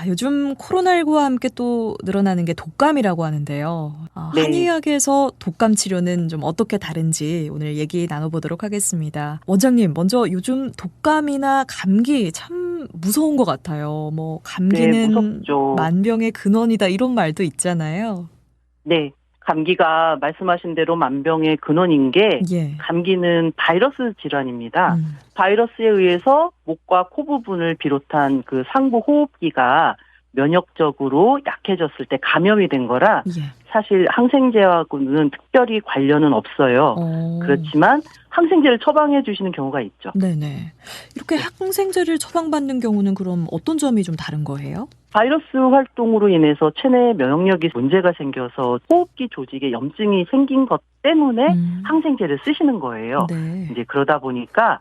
요즘 코로나19와 함께 또 늘어나는 게 독감이라고 하는데요. 네. 한의학에서 독감 치료는 좀 어떻게 다른지 오늘 얘기 나눠보도록 하겠습니다. 원장님, 먼저 요즘 독감이나 감기 참 무서운 것 같아요. 뭐 네, 감기는 무섭죠. 만병의 근원이다 이런 말도 있잖아요. 네. 감기가 말씀하신 대로 만병의 근원인 게 예. 감기는 바이러스 질환입니다. 음. 바이러스에 의해서 목과 코 부분을 비롯한 그 상부 호흡기가 면역적으로 약해졌을 때 감염이 된 거라 예. 사실 항생제하고는 특별히 관련은 없어요. 그렇지만 항생제를 처방해 주시는 경우가 있죠. 네네. 이렇게 항생제를 처방받는 경우는 그럼 어떤 점이 좀 다른 거예요? 바이러스 활동으로 인해서 체내 면역력이 문제가 생겨서 호흡기 조직에 염증이 생긴 것 때문에 항생제를 쓰시는 거예요. 네. 이제 그러다 보니까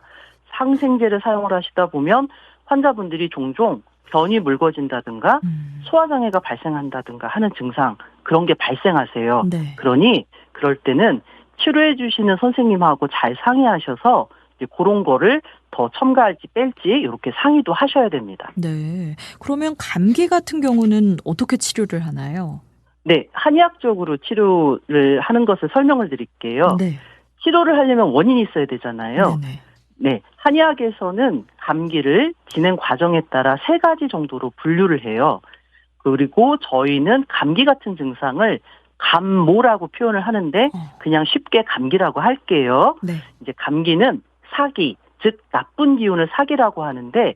항생제를 사용을 하시다 보면 환자분들이 종종 변이 묽어진다든가 소화장애가 발생한다든가 하는 증상 그런 게 발생하세요. 네. 그러니 그럴 때는 치료해 주시는 선생님하고 잘 상의하셔서 이제 그런 거를 더 첨가할지 뺄지 이렇게 상의도 하셔야 됩니다. 네. 그러면 감기 같은 경우는 어떻게 치료를 하나요? 네, 한의학적으로 치료를 하는 것을 설명을 드릴게요. 네. 치료를 하려면 원인이 있어야 되잖아요. 네네. 네, 한의학에서는 감기를 진행 과정에 따라 3가지 정도로 분류를 해요. 그리고 저희는 감기 같은 증상을 감모라고 표현을 하는데 그냥 쉽게 감기라고 할게요. 네. 이제 감기는 사기, 즉 나쁜 기운을 사기라고 하는데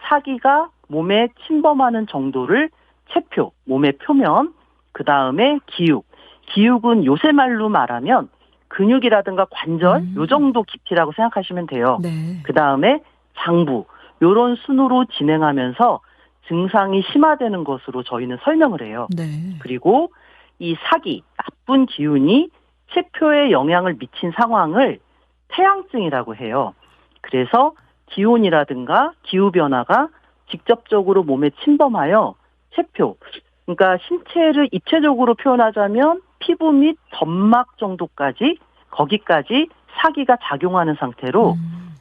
사기가 몸에 침범하는 정도를 체표, 몸의 표면, 그 다음에 기육. 기육은 요새 말로 말하면 근육이라든가 관절, 요 정도 깊이라고 생각하시면 돼요. 네. 그 다음에 장부, 요런 순으로 진행하면서 증상이 심화되는 것으로 저희는 설명을 해요. 네. 그리고 이 사기, 나쁜 기운이 체표에 영향을 미친 상황을 태양증이라고 해요. 그래서 기온이라든가 기후변화가 직접적으로 몸에 침범하여 체표, 그러니까 신체를 입체적으로 표현하자면 피부 및 점막 정도까지 거기까지 사기가 작용하는 상태로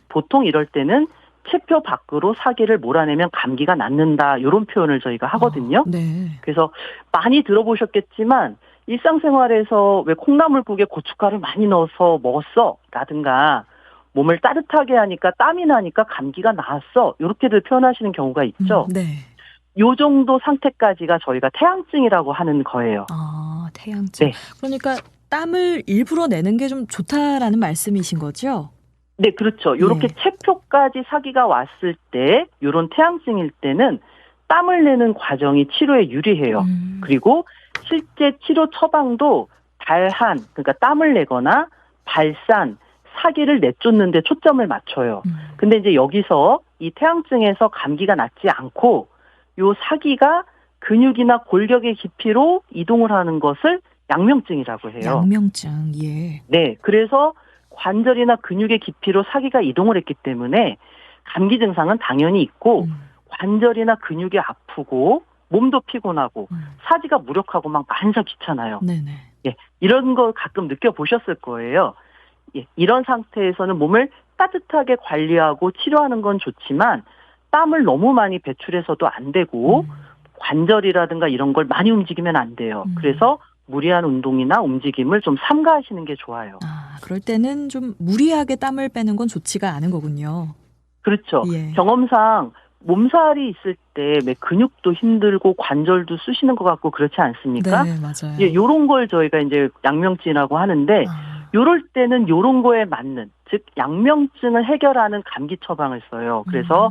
보통 이럴 때는 체표 밖으로 사기를 몰아내면 감기가 낫는다 이런 표현을 저희가 하거든요. 네. 그래서 많이 들어보셨겠지만 일상생활에서 왜 콩나물국에 고춧가루 많이 넣어서 먹었어 라든가 몸을 따뜻하게 하니까 땀이 나니까 감기가 나았어 이렇게들 표현하시는 경우가 있죠. 네. 요 정도 상태까지가 저희가 태양증이라고 하는 거예요. 태양증. 네. 그러니까 땀을 일부러 내는 게 좀 좋다라는 말씀이신 거죠? 네, 그렇죠. 요렇게 체표까지 사기가 왔을 때 요런 태양증일 때는 땀을 내는 과정이 치료에 유리해요. 그리고 실제 치료 처방도 발한, 그러니까 땀을 내거나 발산, 사기를 내쫓는 데 초점을 맞춰요. 근데 이제 여기서 이 태양증에서 감기가 낫지 않고 요 사기가 근육이나 골격의 깊이로 이동을 하는 것을 양명증이라고 해요. 양명증, 예. 네, 그래서 관절이나 근육의 깊이로 사기가 이동을 했기 때문에 감기 증상은 당연히 있고 관절이나 근육이 아프고 몸도 피곤하고 사지가 무력하고 막 만사 귀찮아요. 네네. 예, 이런 거 가끔 느껴보셨을 거예요. 예, 이런 상태에서는 몸을 따뜻하게 관리하고 치료하는 건 좋지만 땀을 너무 많이 배출해서도 안 되고 관절이라든가 이런 걸 많이 움직이면 안 돼요. 그래서 무리한 운동이나 움직임을 좀 삼가하시는 게 좋아요. 그럴 때는 좀 무리하게 땀을 빼는 건 좋지가 않은 거군요. 그렇죠. 예. 경험상 몸살이 있을 때 근육도 힘들고 관절도 쑤시는 것 같고 그렇지 않습니까? 네, 맞아요. 예, 요런 걸 저희가 이제 양명증이라고 하는데 요럴 때는 요런 거에 맞는 즉 양명증을 해결하는 감기 처방을 써요. 그래서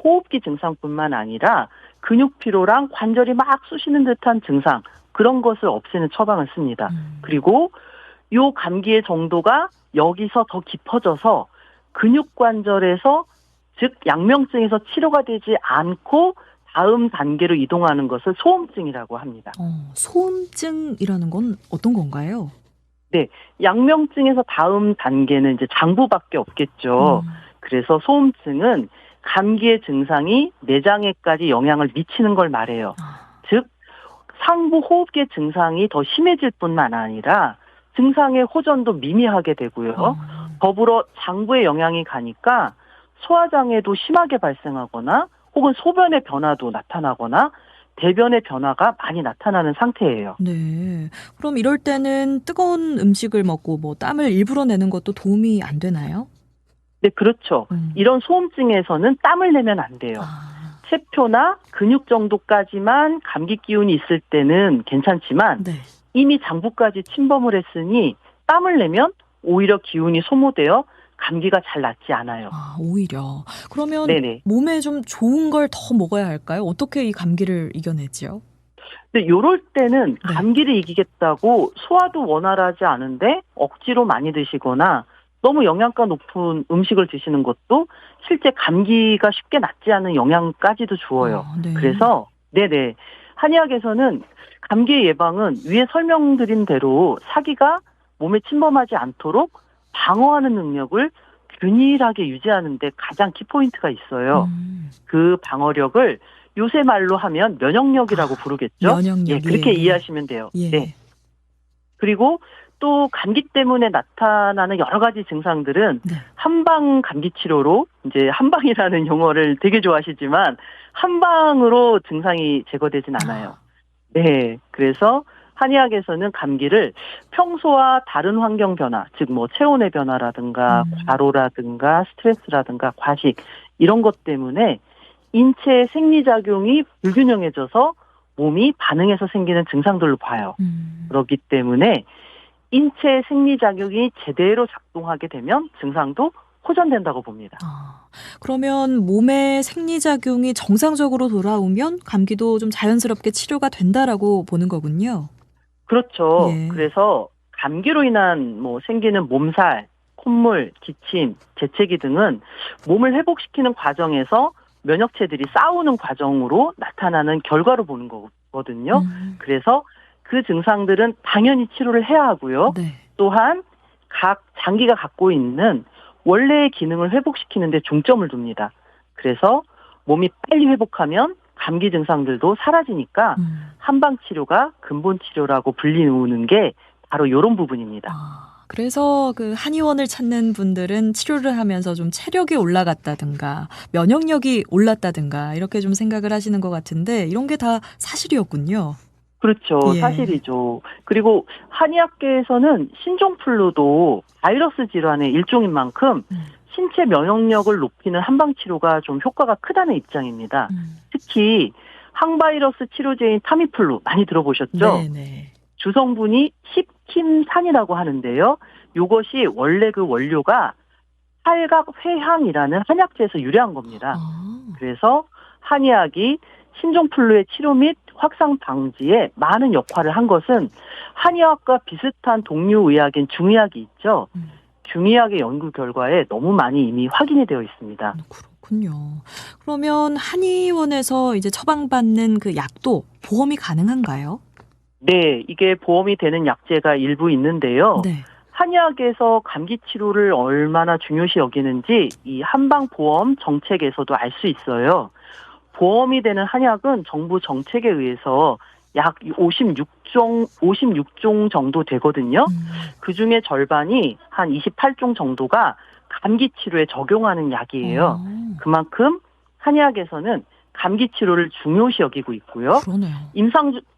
호흡기 증상뿐만 아니라 근육 피로랑 관절이 막 쑤시는 듯한 증상 그런 것을 없애는 처방을 씁니다. 그리고 요 감기의 정도가 여기서 더 깊어져서 근육관절에서 즉 양명증에서 치료가 되지 않고 다음 단계로 이동하는 것을 소음증이라고 합니다. 소음증이라는 건 어떤 건가요? 네, 양명증에서 다음 단계는 이제 장부밖에 없겠죠. 그래서 소음증은 감기의 증상이 내장에까지 영향을 미치는 걸 말해요. 즉 상부 호흡기 증상이 더 심해질 뿐만 아니라 증상의 호전도 미미하게 되고요. 더불어 장부에 영향이 가니까 소화장애도 심하게 발생하거나 혹은 소변의 변화도 나타나거나 대변의 변화가 많이 나타나는 상태예요. 네. 그럼 이럴 때는 뜨거운 음식을 먹고 뭐 땀을 일부러 내는 것도 도움이 안 되나요? 네, 그렇죠. 음. 이런 소음증에서는 땀을 내면 안 돼요. 아. 체표나 근육 정도까지만 감기 기운이 있을 때는 괜찮지만 네. 이미 장부까지 침범을 했으니 땀을 내면 오히려 기운이 소모되어 감기가 잘 낫지 않아요. 아, 오히려. 그러면 네네. 몸에 좀 좋은 걸 더 먹어야 할까요? 어떻게 이 감기를 이겨내지요? 근데 요럴 때는 네. 감기를 이기겠다고 소화도 원활하지 않은데 억지로 많이 드시거나 너무 영양가 높은 음식을 드시는 것도 실제 감기가 쉽게 낫지 않은 영향까지도 주어요. 네. 그래서 네네. 한의학에서는 감기 예방은 위에 설명드린 대로 사기가 몸에 침범하지 않도록 방어하는 능력을 균일하게 유지하는 데 가장 키포인트가 있어요. 음. 그 방어력을 요새 말로 하면 면역력이라고 아, 부르겠죠. 예, 면역력. 그렇게 예. 이해하시면 돼요. 네. 예. 그리고 또 감기 때문에 나타나는 여러 가지 증상들은 네. 한방 감기 치료로 이제 한방이라는 용어를 되게 좋아하시지만 한방으로 증상이 제거되진 않아요. 네. 그래서 한의학에서는 감기를 평소와 다른 환경 변화, 즉 뭐 체온의 변화라든가 과로라든가 스트레스라든가 과식 이런 것 때문에 인체의 생리작용이 불균형해져서 몸이 반응해서 생기는 증상들로 봐요. 그렇기 때문에 인체의 생리작용이 제대로 작동하게 되면 증상도 호전된다고 봅니다. 아, 그러면 몸의 생리작용이 정상적으로 돌아오면 감기도 좀 자연스럽게 치료가 된다라고 보는 거군요. 그렇죠. 예. 그래서 감기로 인한 뭐 생기는 몸살, 콧물, 기침, 재채기 등은 몸을 회복시키는 과정에서 면역체들이 싸우는 과정으로 나타나는 결과로 보는 거거든요. 그래서 그 증상들은 당연히 치료를 해야 하고요. 네. 또한 각 장기가 갖고 있는 원래의 기능을 회복시키는 데 중점을 둡니다. 그래서 몸이 빨리 회복하면 감기 증상들도 사라지니까 한방 치료가 근본 치료라고 불리우는 게 바로 이런 부분입니다. 아, 그래서 그 한의원을 찾는 분들은 치료를 하면서 좀 체력이 올라갔다든가 면역력이 올랐다든가 이렇게 좀 생각을 하시는 것 같은데 이런 게 다 사실이었군요. 그렇죠. 예. 사실이죠. 그리고 한의학계에서는 신종플루도 바이러스 질환의 일종인 만큼 신체 면역력을 높이는 한방치료가 좀 효과가 크다는 입장입니다. 특히 항바이러스 치료제인 타미플루 많이 들어보셨죠? 네네. 주성분이 십킴산이라고 하는데요. 이것이 원래 그 원료가 팔각회향이라는 한약재에서 유래한 겁니다. 그래서 한의학이 신종플루의 치료 및 확산 방지에 많은 역할을 한 것은 한의학과 비슷한 동류의학인 중의학이 있죠. 중의학의 연구 결과에 너무 많이 이미 확인이 되어 있습니다. 그렇군요. 그러면 한의원에서 이제 처방받는 그 약도 보험이 가능한가요? 네, 이게 보험이 되는 약재가 일부 있는데요. 네. 한의학에서 감기 치료를 얼마나 중요시 여기는지 이 한방보험 정책에서도 알 수 있어요. 보험이 되는 한약은 정부 정책에 의해서 약 56종 정도 되거든요. 그중에 절반이 한 28종 정도가 감기 치료에 적용하는 약이에요. 그만큼 한의학에서는 감기 치료를 중요시 여기고 있고요. 그러네요.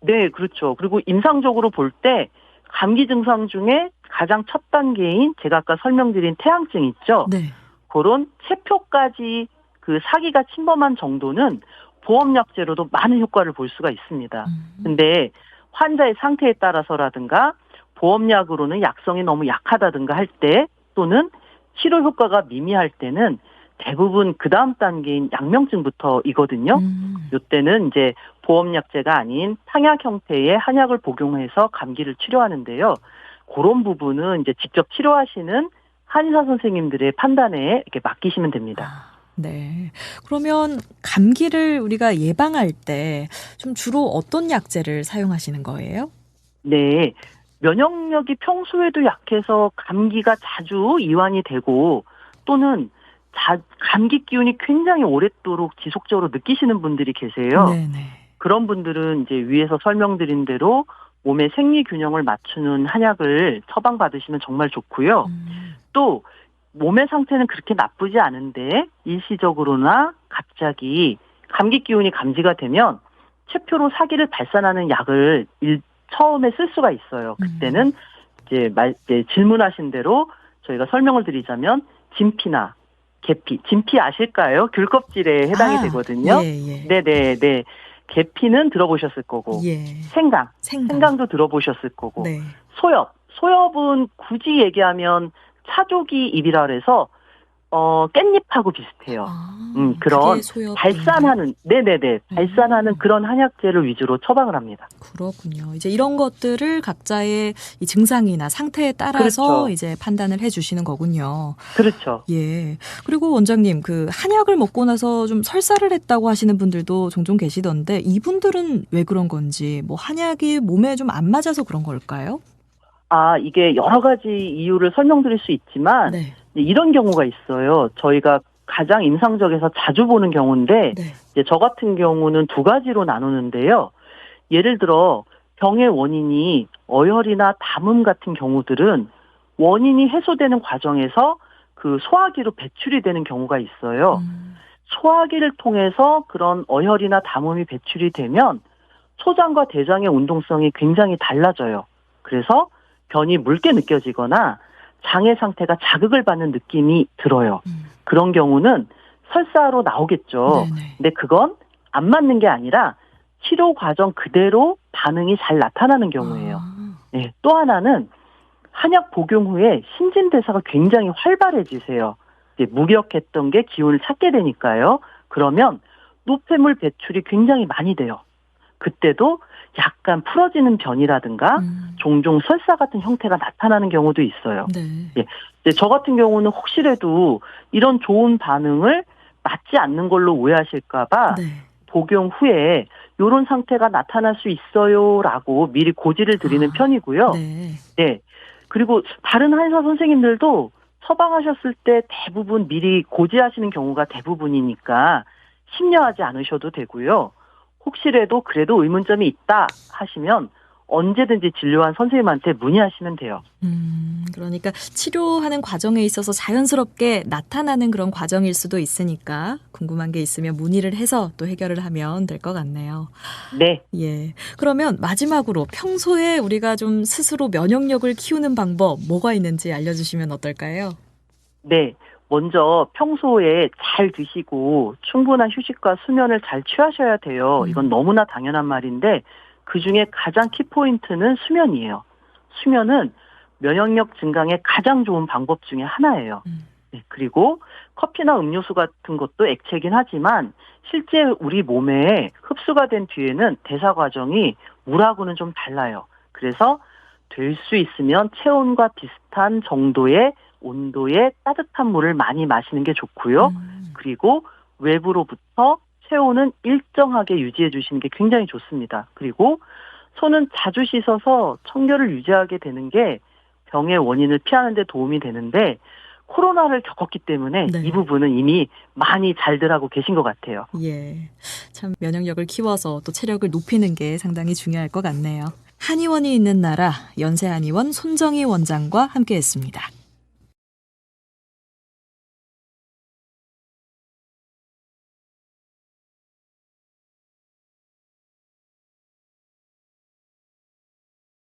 네, 그렇죠. 그리고 임상적으로 볼 때 감기 증상 중에 가장 첫 단계인 제가 아까 설명드린 태양증 있죠. 네. 그런 체표까지 그 사기가 침범한 정도는 보험약제로도 많은 효과를 볼 수가 있습니다. 근데 환자의 상태에 따라서라든가 보험약으로는 약성이 너무 약하다든가 할 때 또는 치료 효과가 미미할 때는 대부분 그 다음 단계인 양명증부터이거든요. 이때는 이제 보험약제가 아닌 탕약 형태의 한약을 복용해서 감기를 치료하는데요. 그런 부분은 이제 직접 치료하시는 한의사 선생님들의 판단에 이렇게 맡기시면 됩니다. 네. 그러면 감기를 우리가 예방할 때 좀 주로 어떤 약재를 사용하시는 거예요? 네. 면역력이 평소에도 약해서 감기가 자주 이완이 되고 또는 감기 기운이 굉장히 오랫도록 지속적으로 느끼시는 분들이 계세요. 네네. 그런 분들은 이제 위에서 설명드린 대로 몸의 생리 균형을 맞추는 한약을 처방받으시면 정말 좋고요. 또 몸의 상태는 그렇게 나쁘지 않은데 일시적으로나 갑자기 감기 기운이 감지가 되면 체표로 사기를 발산하는 약을 처음에 쓸 수가 있어요. 그때는 이제 질문하신 대로 저희가 설명을 드리자면 진피나 계피, 진피 아실까요? 귤 껍질에 해당이 되거든요. 예. 네네네. 계피는 들어보셨을 거고, 예. 생강도 들어보셨을 거고, 네. 소엽은 굳이 얘기하면 차조기 잎이라 그래서 깻잎하고 비슷해요. 그런 발산하는, 발산하는 그런 한약재를 위주로 처방을 합니다. 그렇군요. 이제 이런 것들을 각자의 이 증상이나 상태에 따라서 그렇죠. 이제 판단을 해주시는 거군요. 그렇죠. 예. 그리고 원장님, 그 한약을 먹고 나서 좀 설사를 했다고 하시는 분들도 종종 계시던데 이분들은 왜 그런 건지, 뭐 한약이 몸에 좀 안 맞아서 그런 걸까요? 이게 여러 가지 이유를 설명드릴 수 있지만, 네. 이런 경우가 있어요. 저희가 가장 임상적에서 자주 보는 경우인데, 네. 이제 저 같은 경우는 두 가지로 나누는데요. 예를 들어 병의 원인이 어혈이나 담음 같은 경우들은 원인이 해소되는 과정에서 그 소화기로 배출이 되는 경우가 있어요. 소화기를 통해서 그런 어혈이나 담음이 배출이 되면 소장과 대장의 운동성이 굉장히 달라져요. 그래서 변이 묽게 느껴지거나 장의 상태가 자극을 받는 느낌이 들어요. 그런 경우는 설사로 나오겠죠. 네네. 근데 그건 안 맞는 게 아니라 치료 과정 그대로 반응이 잘 나타나는 경우예요. 네, 또 하나는 한약 복용 후에 신진대사가 굉장히 활발해지세요. 이제 무기력했던 게 기운을 찾게 되니까요. 그러면 노폐물 배출이 굉장히 많이 돼요. 그때도 약간 풀어지는 변이라든가 종종 설사 같은 형태가 나타나는 경우도 있어요. 네. 예, 저 같은 경우는 혹시라도 이런 좋은 반응을 맞지 않는 걸로 오해하실까봐 네. 복용 후에 이런 상태가 나타날 수 있어요라고 미리 고지를 드리는 편이고요. 네. 네. 그리고 다른 한의사 선생님들도 처방하셨을 때 대부분 미리 고지하시는 경우가 대부분이니까 심려하지 않으셔도 되고요. 혹시라도 그래도 의문점이 있다 하시면 언제든지 진료한 선생님한테 문의하시면 돼요. 그러니까 치료하는 과정에 있어서 자연스럽게 나타나는 그런 과정일 수도 있으니까 궁금한 게 있으면 문의를 해서 또 해결을 하면 될 것 같네요. 네. 예. 그러면 마지막으로 평소에 우리가 좀 스스로 면역력을 키우는 방법 뭐가 있는지 알려주시면 어떨까요? 네. 먼저 평소에 잘 드시고 충분한 휴식과 수면을 잘 취하셔야 돼요. 이건 너무나 당연한 말인데 그중에 가장 키포인트는 수면이에요. 수면은 면역력 증강에 가장 좋은 방법 중에 하나예요. 네, 그리고 커피나 음료수 같은 것도 액체긴 하지만 실제 우리 몸에 흡수가 된 뒤에는 대사 과정이 물하고는 좀 달라요. 그래서 될 수 있으면 체온과 비슷한 정도의 온도의 따뜻한 물을 많이 마시는 게 좋고요. 그리고 외부로부터 체온은 일정하게 유지해 주시는 게 굉장히 좋습니다. 그리고 손은 자주 씻어서 청결을 유지하게 되는 게 병의 원인을 피하는 데 도움이 되는데 코로나를 겪었기 때문에 네. 이 부분은 이미 많이 잘들 하고 계신 것 같아요. 예. 참 면역력을 키워서 또 체력을 높이는 게 상당히 중요할 것 같네요. 한의원이 있는 나라 연세한의원 손정희 원장과 함께했습니다.